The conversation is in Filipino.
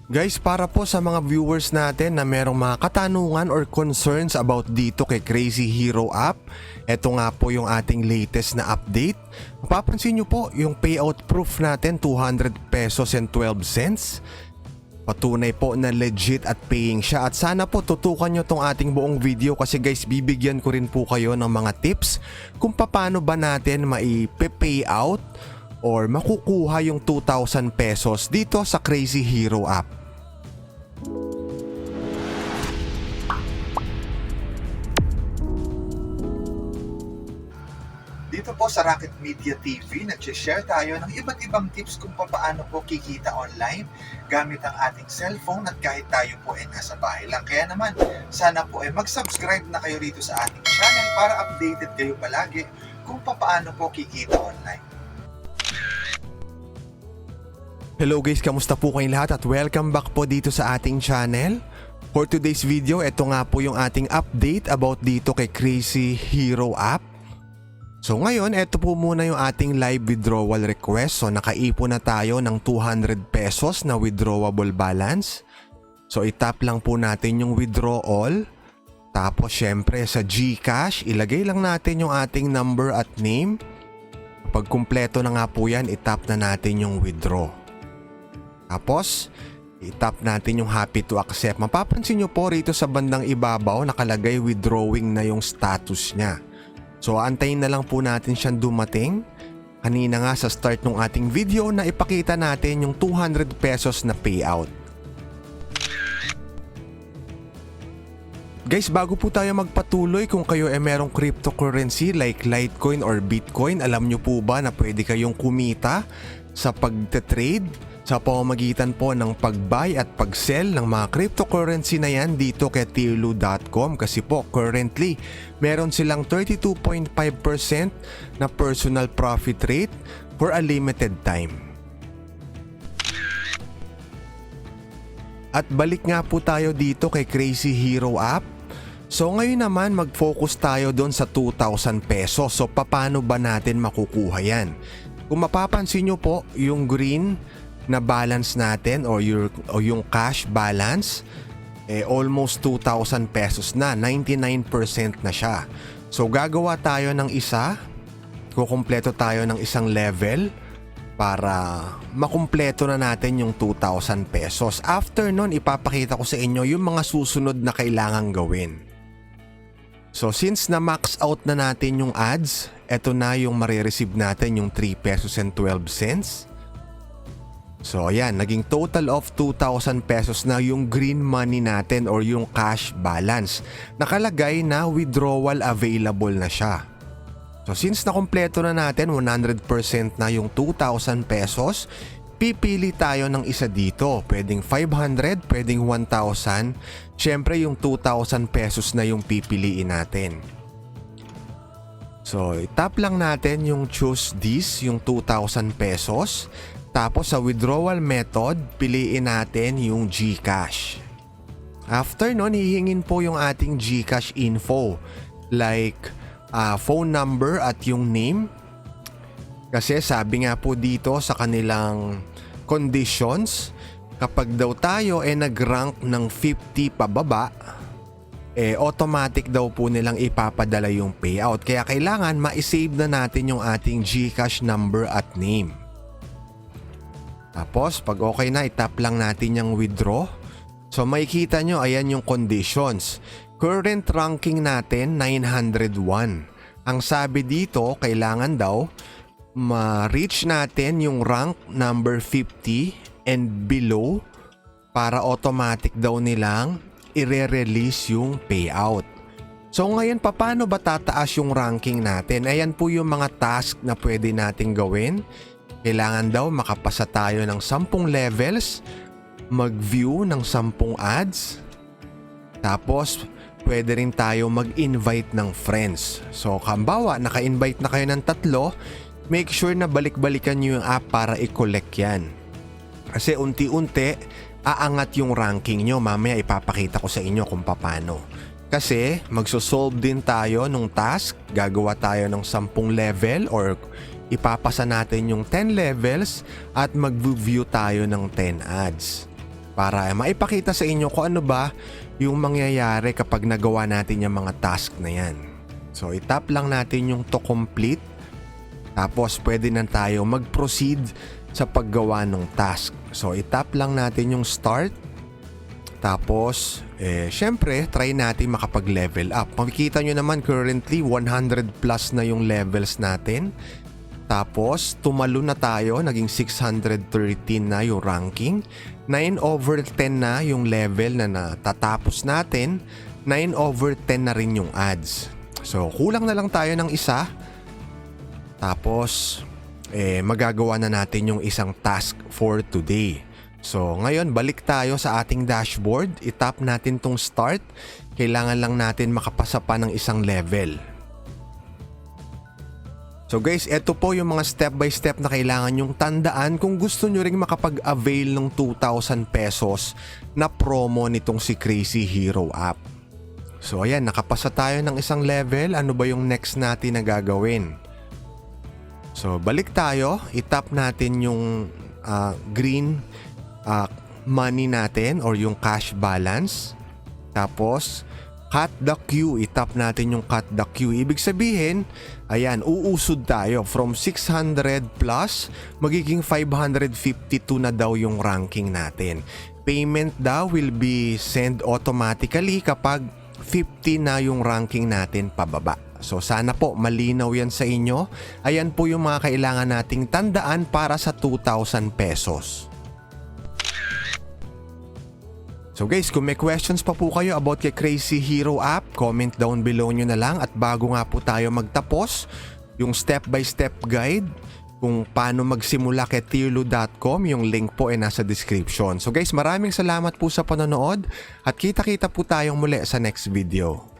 Guys, para po sa mga viewers natin na merong mga katanungan or concerns about dito kay Crazy Hero app, eto nga po yung ating latest na update. Mapapansin nyo po yung payout proof natin, 200 pesos and 12 cents. Patunay po na legit at paying siya, at sana po tutukan nyo tong ating buong video kasi guys, bibigyan ko rin po kayo ng mga tips kung paano ba natin mai-payout or makukuha yung 2,000 pesos dito sa Crazy Hero app. Dito po sa Rocket Media TV, nag-share tayo ng iba't ibang tips kung paano po kikita online gamit ang ating cellphone at kahit tayo po ay nasa bahay lang. Kaya naman, sana po ay mag-subscribe na kayo rito sa ating channel para updated kayo palagi kung paano po kikita online. Hello guys, kamusta po kayong lahat at welcome back po dito sa ating channel. For today's video, ito nga po yung ating update about dito kay Crazy Hero app. So ngayon, ito po muna yung ating live withdrawal request. So nakaipon na tayo ng 200 pesos na withdrawable balance. So itap lang po natin yung withdraw all. Tapos syempre sa GCash, ilagay lang natin yung ating number at name. Pag kumpleto na nga po yan, itap na natin yung withdraw. Tapos, itap natin yung happy to accept. Mapapansin nyo po rito sa bandang ibabaw, nakalagay withdrawing na yung status niya. So, antayin na lang po natin siyang dumating. Kanina nga sa start ng ating video na ipakita natin yung 200 pesos na payout. Guys, bago po tayo magpatuloy, kung kayo ay merong cryptocurrency like Litecoin or Bitcoin, alam nyo po ba na pwede kayong kumita sa pagte-trade sa pamamagitan po ng pag-buy at pag-sell ng mga cryptocurrency na yan dito kay Tirlu.com, kasi po currently meron silang 32.5% na personal profit rate for a limited time. At balik nga po tayo dito kay Crazy Hero app. So ngayon naman mag-focus tayo doon sa 2,000 pesos. So paano ba natin makukuha yan? Kung mapapansin nyo po, yung green na balance natin or yung cash balance, almost 2,000 pesos na, 99% na siya. So gagawa tayo ng isa, kukumpleto tayo ng isang level para makumpleto na natin yung 2,000 pesos. After nun, ipapakita ko sa inyo yung mga susunod na kailangang gawin. So since na max out na natin yung ads, eto na yung marireceive natin, yung 3 pesos and 12 cents. So ayan, naging total of 2,000 pesos na yung green money natin or yung cash balance. Nakalagay na withdrawal available na siya. So since nakumpleto na natin 100% na yung 2,000 pesos, pipili tayo ng isa dito. Pwedeng 500, pwedeng 1,000. Siyempre yung 2,000 pesos na yung pipiliin natin. So itap lang natin yung choose this, yung 2,000 pesos. Tapos sa withdrawal method, piliin natin yung GCash. After nun, hihingin po yung ating GCash info like phone number at yung name. Kasi sabi nga po dito sa kanilang conditions, kapag daw tayo nag-rank ng 50 pababa, automatic daw po nilang ipapadala yung payout. Kaya kailangan ma-save na natin yung ating GCash number at name. Tapos pag okay na, itap lang natin yung withdraw. So makikita nyo, ayan yung conditions. Current ranking natin 901. Ang sabi dito, kailangan daw ma-reach natin yung rank number 50 and below para automatic daw nilang i-release yung payout. So ngayon, paano ba tataas yung ranking natin? Ayan po yung mga task na pwede nating gawin. Kailangan daw makapasa tayo ng 10 levels, mag-view ng 10 ads, tapos pwede rin tayo mag-invite ng friends. So kambawa, naka-invite na kayo ng 3, make sure na balik-balikan nyo yung app para i-collect yan. Kasi unti-unti, aangat yung ranking nyo. Mamaya ipapakita ko sa inyo kung paano. Kasi magsosolve din tayo ng task, gagawa tayo ng 10 level or ipapasa natin yung 10 levels at mag-view tayo ng 10 ads. para maipakita sa inyo kung ano ba yung mangyayari kapag nagawa natin yung mga task na yan. So itap lang natin yung to complete, tapos pwede na tayo mag-proceed sa paggawa ng task. So itap lang natin yung start, tapos syempre try natin makapag-level up. Makikita nyo naman currently 100 plus na yung levels natin. Tapos tumalo na tayo, naging 613 na yung ranking. 9/10 na yung level na natatapos natin. 9/10 na rin yung ads. So kulang na lang tayo ng isa. Tapos magagawa na natin yung isang task for today. So ngayon balik tayo sa ating dashboard. Itap natin tong start. Kailangan lang natin makapasa pa ng isang level. So guys, ito po yung mga step by step na kailangan yung tandaan kung gusto nyo ring makapag-avail ng 2,000 pesos na promo nitong si Crazy Hero app. So ayan, nakapasa tayo ng isang level. Ano ba yung next natin na gagawin? So balik tayo, itap natin yung green money natin or yung cash balance. Tapos cut the queue, itap natin yung cut the queue. Ibig sabihin, ayan, uusod tayo from 600 plus, magiging 552 na daw yung ranking natin. Payment daw will be sent automatically kapag 50 na yung ranking natin pababa. So sana po malinaw yan sa inyo. Ayan po yung mga kailangan nating tandaan para sa 2,000 pesos. So guys, kung may questions pa po kayo about kay Crazy Hero app, comment down below nyo na lang. At bago nga po tayo magtapos, yung step by step guide kung paano magsimula kay tierlu.com, yung link po ay nasa description. So guys, maraming salamat po sa panonood at kita-kita po tayong muli sa next video.